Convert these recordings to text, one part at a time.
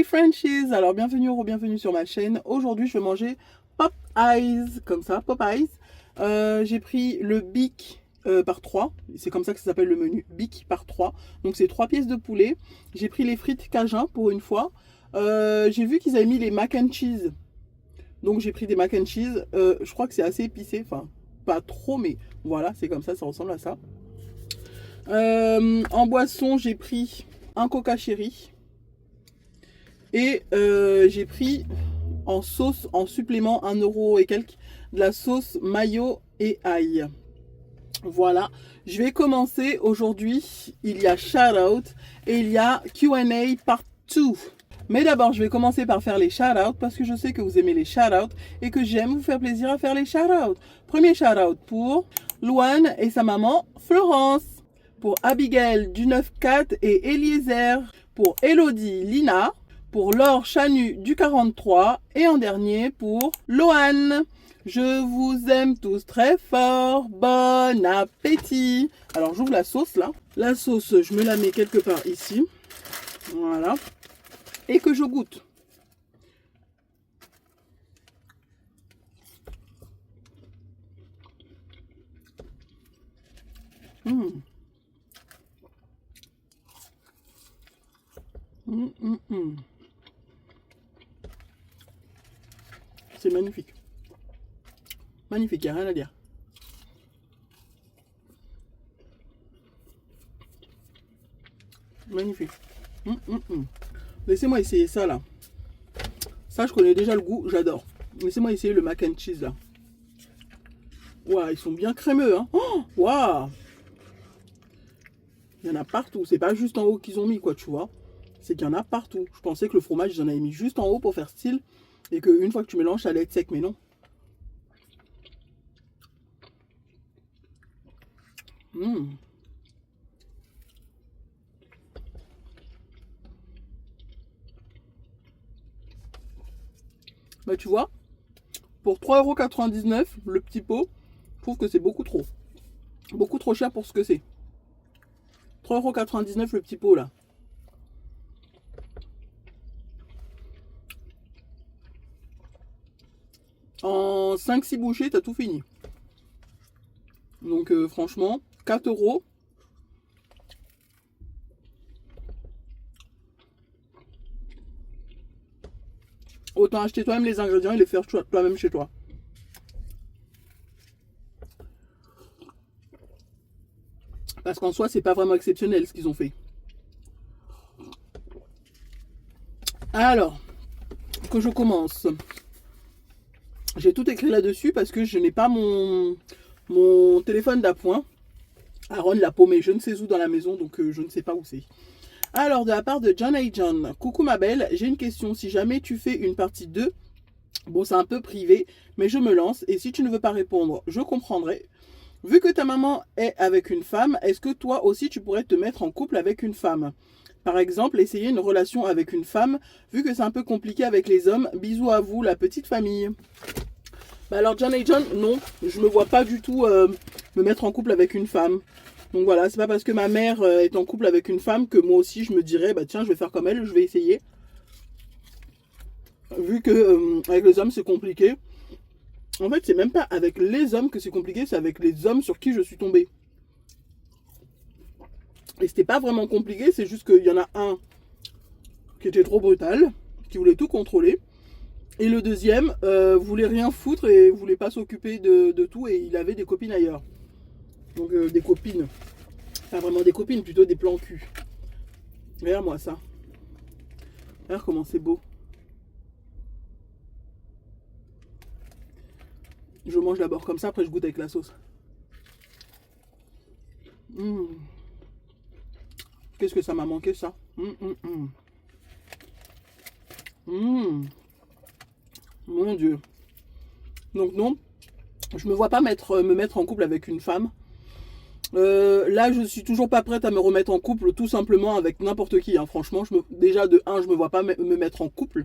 Frenchies, alors bienvenue ou bienvenue sur ma chaîne. Aujourd'hui je vais manger Pop Eyes, comme ça, Pop Eyes. J'ai pris le Bic par 3, c'est comme ça que ça s'appelle le menu, Bic par 3. Donc c'est 3 pièces de poulet. J'ai pris les frites Cajun pour une fois. J'ai vu qu'ils avaient mis les mac and cheese. Donc j'ai pris des mac and cheese. Je crois que c'est assez épicé, enfin pas trop, mais voilà, c'est comme ça ressemble à ça. En boisson, j'ai pris un Coca Cherry. Et j'ai pris en sauce, en supplément, 1 € et quelques, de la sauce mayo et ail. Voilà, je vais commencer aujourd'hui. Il y a shout out et il y a Q&A part 2. Mais d'abord, je vais commencer par faire les shout out parce que je sais que vous aimez les shout out et que j'aime vous faire plaisir à faire les shout out. Premier shout out pour Louane et sa maman Florence, pour Abigail du 9-4 et Eliezer, pour Elodie Lina, pour Laure Chanu du 43 et en dernier pour Loane. Je vous aime tous très fort. Bon appétit. Alors j'ouvre la sauce là. La sauce, je me la mets quelque part ici. Voilà. Et que je goûte. C'est magnifique. Magnifique, il n'y a rien à dire. Magnifique. Laissez-moi essayer ça là. Ça, je connais déjà le goût, j'adore. Laissez-moi essayer le mac and cheese là. Waouh, ils sont bien crémeux, hein. Oh, waouh. Il y en a partout. C'est pas juste en haut qu'ils ont mis, quoi, tu vois. C'est qu'il y en a partout. Je pensais que le fromage, j'en avais mis juste en haut pour faire style. Et qu'une fois que tu mélanges, ça allait être sec, mais non. Bah tu vois, pour 3,99 € le petit pot, je trouve que c'est beaucoup trop. Beaucoup trop cher pour ce que c'est. 3,99 € le petit pot là. En 5-6 bouchées, t'as tout fini. Donc franchement, 4 €. Autant acheter toi-même les ingrédients et les faire toi-même chez toi. Parce qu'en soi, c'est pas vraiment exceptionnel ce qu'ils ont fait. Alors, que je commence. J'ai tout écrit là-dessus parce que je n'ai pas mon téléphone d'appoint. Aaron l'a paumé je ne sais où dans la maison, donc je ne sais pas où c'est. Alors, de la part de John A. John. Coucou ma belle, j'ai une question. Si jamais tu fais une partie 2, bon, c'est un peu privé, mais je me lance. Et si tu ne veux pas répondre, je comprendrai. Vu que ta maman est avec une femme, est-ce que toi aussi tu pourrais te mettre en couple avec une femme? Par exemple, essayer une relation avec une femme, vu que c'est un peu compliqué avec les hommes. Bisous à vous, la petite famille. Bah alors, John et John, non, je me vois pas du tout me mettre en couple avec une femme. Donc voilà, c'est pas parce que ma mère est en couple avec une femme que moi aussi je me dirais, bah tiens, je vais faire comme elle, je vais essayer. Vu que avec les hommes c'est compliqué. En fait, c'est même pas avec les hommes que c'est compliqué, c'est avec les hommes sur qui je suis tombée. Et c'était pas vraiment compliqué, c'est juste qu'il y en a un qui était trop brutal, qui voulait tout contrôler. Et le deuxième voulait rien foutre et voulait pas s'occuper de tout et il avait des copines ailleurs. Donc des copines. Pas vraiment des copines, plutôt des plans cul. Regarde-moi ça. Regarde comment c'est beau. Je mange d'abord comme ça, après je goûte avec la sauce. Qu'est-ce que ça m'a manqué ça. Mon Dieu. Donc non, je me vois pas me mettre en couple avec une femme. Là, je suis toujours pas prête à me remettre en couple, tout simplement avec n'importe qui. Hein. Franchement, déjà de 1, je me vois pas me mettre en couple.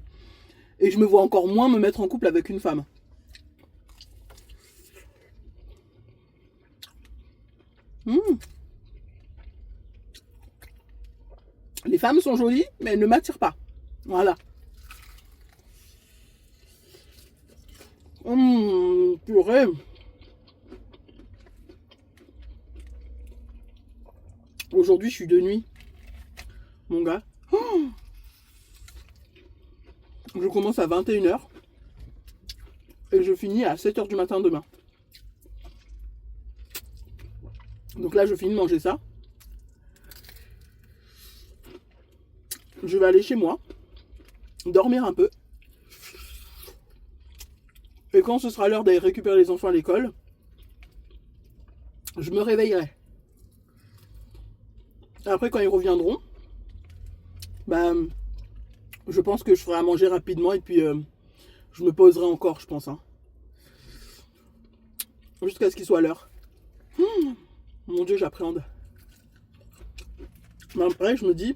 Et je me vois encore moins me mettre en couple avec une femme. Les femmes sont jolies, mais elles ne m'attirent pas. Voilà. Purée. Aujourd'hui, je suis de nuit. Mon gars. Oh, je commence à 21 h. Et je finis à 7 h du matin demain. Donc là, je finis de manger ça. Je vais aller chez moi. Dormir un peu. Et quand ce sera l'heure d'aller récupérer les enfants à l'école, je me réveillerai. Après, quand ils reviendront, bah, je pense que je ferai à manger rapidement et puis je me poserai encore, je pense. Hein. Jusqu'à ce qu'il soit l'heure. Mon Dieu, j'appréhende. Mais après, je me dis,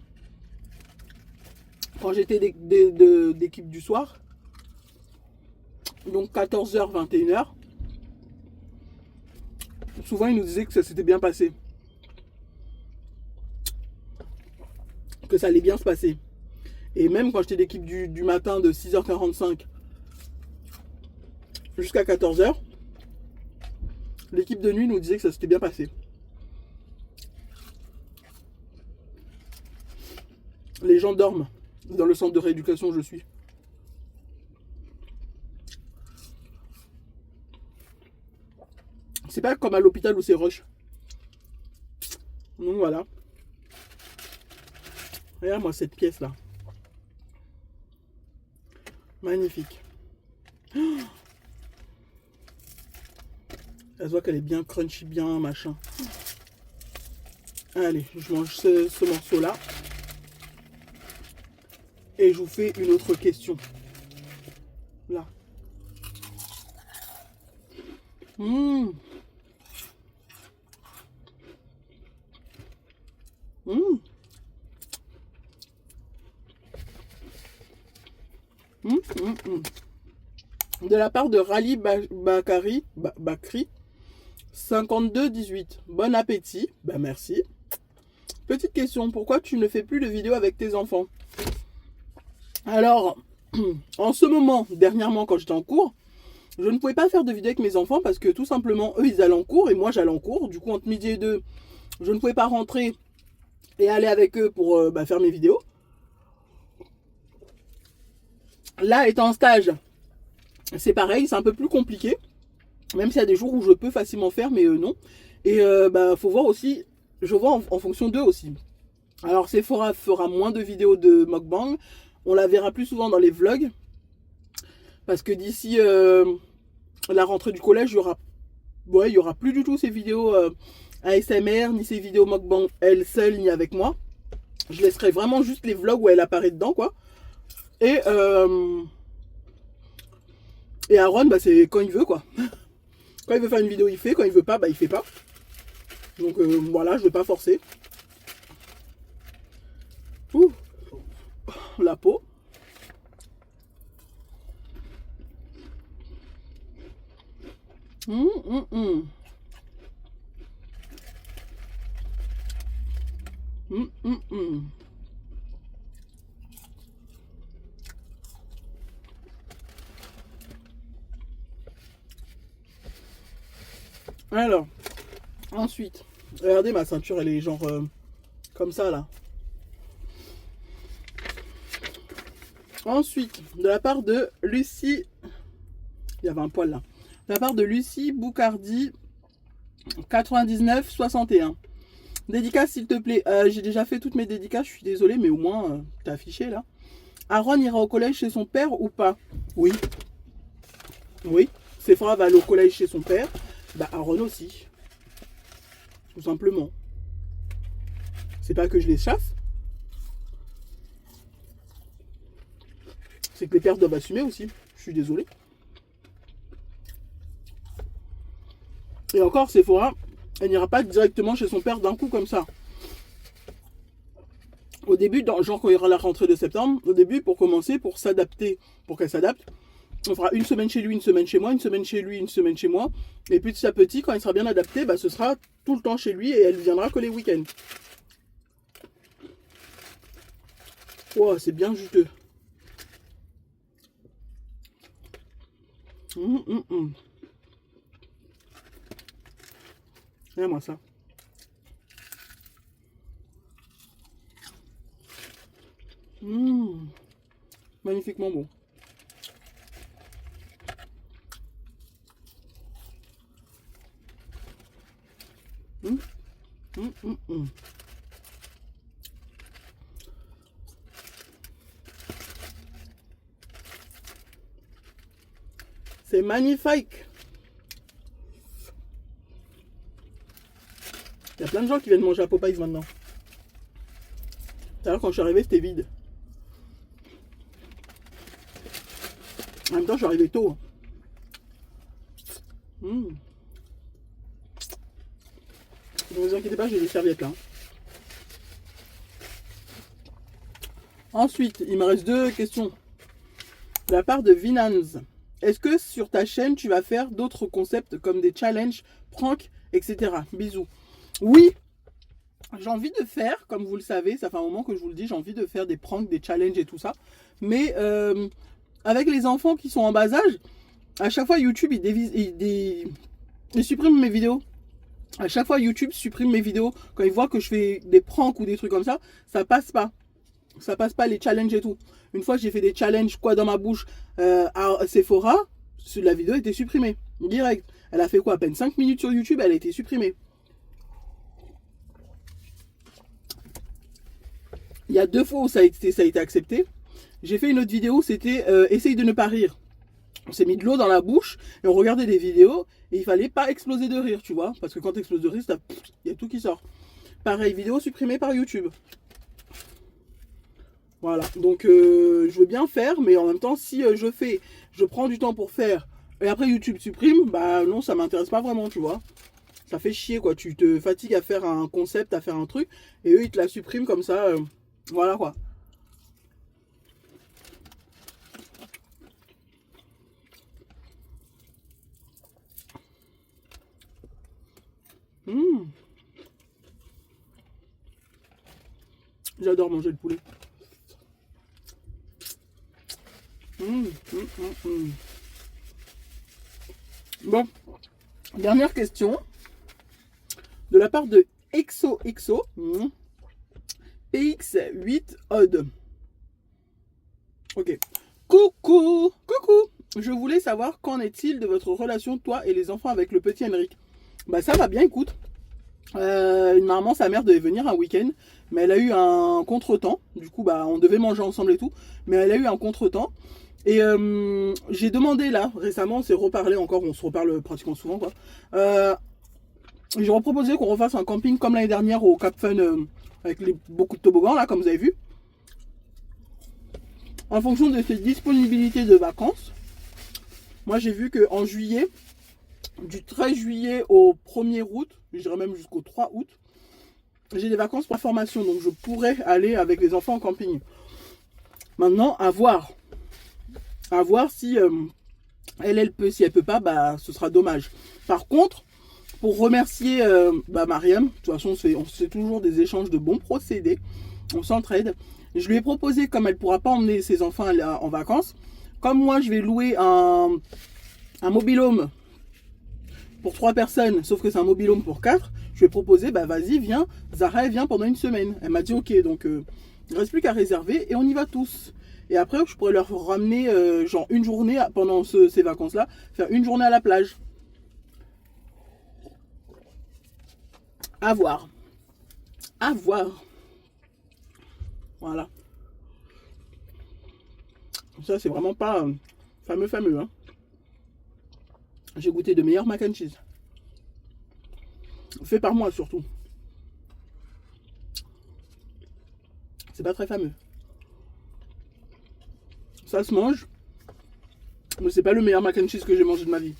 quand j'étais d'équipe du soir, donc 14 h, 21 h, souvent ils nous disaient que ça s'était bien passé. Que ça allait bien se passer. Et même quand j'étais d'équipe du matin de 6h45 jusqu'à 14 h, l'équipe de nuit nous disait que ça s'était bien passé. Les gens dorment dans le centre de rééducation où je suis. C'est pas comme à l'hôpital où c'est rush. Donc voilà. Regarde-moi cette pièce là. Magnifique. Elle se voit qu'elle est bien crunchy, bien machin. Allez, je mange ce morceau là. Et je vous fais une autre question. Là. De la part de Rally Bakri, 5218. Bon appétit. Bah merci. Petite question, pourquoi tu ne fais plus de vidéos avec tes enfants? Alors, en ce moment, dernièrement quand j'étais en cours, je ne pouvais pas faire de vidéo avec mes enfants parce que tout simplement, eux ils allaient en cours et moi j'allais en cours. Du coup, entre midi et 2, je ne pouvais pas rentrer et aller avec eux pour faire mes vidéos. Là, étant en stage, c'est pareil, c'est un peu plus compliqué. Même s'il y a des jours où je peux facilement faire, mais non. Et faut voir aussi, je vois en fonction d'eux aussi. Alors Sephora fera moins de vidéos de mukbang. On la verra plus souvent dans les vlogs. Parce que d'ici la rentrée du collège, il y aura plus du tout ces vidéos ASMR, ni ces vidéos mukbang elle seule, ni avec moi. Je laisserai vraiment juste les vlogs où elle apparaît dedans, quoi. Et Aaron, c'est quand il veut, quoi. Quand il veut faire une vidéo, il fait. Quand il veut pas, il fait pas. Donc voilà, je vais pas forcer. Ouh, la peau. Alors, ensuite, regardez ma ceinture, elle est genre comme ça là. Ensuite, de la part de Lucie, il y avait un poil là. De la part de Lucie Boucardi, 9961. Dédicace s'il te plaît. J'ai déjà fait toutes mes dédicaces, je suis désolée, mais au moins t'as affiché là. Aaron ira au collège chez son père ou pas? Oui. Oui. Sephora va aller au collège chez son père. Aaron aussi. Tout simplement. C'est pas que je les chasse. C'est que les pères doivent assumer aussi. Je suis désolée. Et encore, Sephora, elle n'ira pas directement chez son père d'un coup comme ça. Au début, genre quand il y aura la rentrée de septembre, au début, pour commencer, pour s'adapter, pour qu'elle s'adapte, on fera une semaine chez lui, une semaine chez moi, une semaine chez lui, une semaine chez moi. Et petit à petit, quand il sera bien adapté, ce sera tout le temps chez lui et elle viendra que les week-ends. Oh, c'est bien juteux. Regarde-moi ça. Magnifiquement bon. C'est magnifique. Il y a plein de gens qui viennent manger à Popeyes maintenant. Tout à l'heure, quand je suis arrivé, c'était vide. En même temps, je suis arrivé tôt. Ne vous inquiétez pas, j'ai des serviettes là. Ensuite, il me reste 2 questions. De la part de Vinans. Est-ce que sur ta chaîne, tu vas faire d'autres concepts comme des challenges, pranks, etc. Bisous. Oui, j'ai envie de faire, comme vous le savez, ça fait un moment que je vous le dis, j'ai envie de faire des pranks, des challenges et tout ça. Mais avec les enfants qui sont en bas âge, à chaque fois YouTube, il supprime mes vidéos. À chaque fois YouTube supprime mes vidéos. Quand il voit que je fais des pranks ou des trucs comme ça passe pas. Ça passe pas les challenges et tout. Une fois j'ai fait des challenges quoi dans ma bouche à Sephora, la vidéo a été supprimée. Direct. Elle a fait quoi, à peine 5 minutes sur YouTube, elle a été supprimée. Il y a 2 fois où ça a été accepté. J'ai fait une autre vidéo, c'était essaye de ne pas rire. On s'est mis de l'eau dans la bouche et on regardait des vidéos et il fallait pas exploser de rire, tu vois. Parce que quand tu exploses de rire, il y a tout qui sort. Pareil, vidéo supprimée par YouTube. Voilà, donc je veux bien faire, mais en même temps, si je prends du temps pour faire, et après YouTube supprime, bah non, ça m'intéresse pas vraiment, tu vois. Ça fait chier, quoi. Tu te fatigues à faire un concept, à faire un truc, et eux, ils te la suppriment comme ça. Voilà, quoi. J'adore manger le poulet. Bon, dernière question de la part de ExoExo PX8 Odd. Ok. Coucou. Je voulais savoir qu'en est-il de votre relation, toi et les enfants, avec le petit Henrik. Bah ça va bien, écoute. Normalement sa mère devait venir un week-end, mais elle a eu un contretemps. Du coup bah on devait manger ensemble et tout, mais elle a eu un contretemps. Et j'ai demandé là récemment, on s'est reparlé encore, on se reparle pratiquement souvent quoi. J'ai reproposé qu'on refasse un camping comme l'année dernière au Cap Fun avec beaucoup de toboggans là comme vous avez vu. En fonction de ses disponibilités de vacances. Moi j'ai vu qu'en juillet, du 13 juillet au 1er août, je dirais même jusqu'au 3 août, j'ai des vacances pour formation, donc je pourrais aller avec les enfants en camping. Maintenant, à voir. À voir si elle peut. Si elle peut pas, bah ce sera dommage. Par contre, pour remercier Mariam, de toute façon on fait toujours des échanges de bons procédés, on s'entraide. Je lui ai proposé, comme elle ne pourra pas emmener ses enfants en vacances, comme moi je vais louer un mobil-home pour 3 personnes, sauf que c'est un mobil-home pour 4, je lui ai proposé, bah vas-y, viens, Zara, elle vient pendant une semaine. Elle m'a dit ok, donc il ne reste plus qu'à réserver et on y va tous. Et après, je pourrais leur ramener genre une journée pendant ces vacances-là, faire une journée à la plage. À voir. À voir. Voilà. Ça, c'est vraiment pas fameux, hein. J'ai goûté de meilleurs mac and cheese. Fait par moi, surtout. C'est pas très fameux. Ça se mange. Mais c'est pas le meilleur mac and cheese que j'ai mangé de ma vie.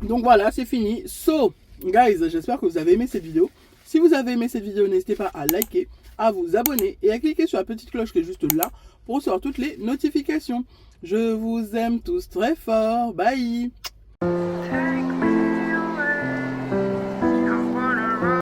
Donc voilà, c'est fini. So, guys, j'espère que vous avez aimé cette vidéo. Si vous avez aimé cette vidéo, n'hésitez pas à liker, à vous abonner et à cliquer sur la petite cloche qui est juste là pour recevoir toutes les notifications. Je vous aime tous très fort. Bye.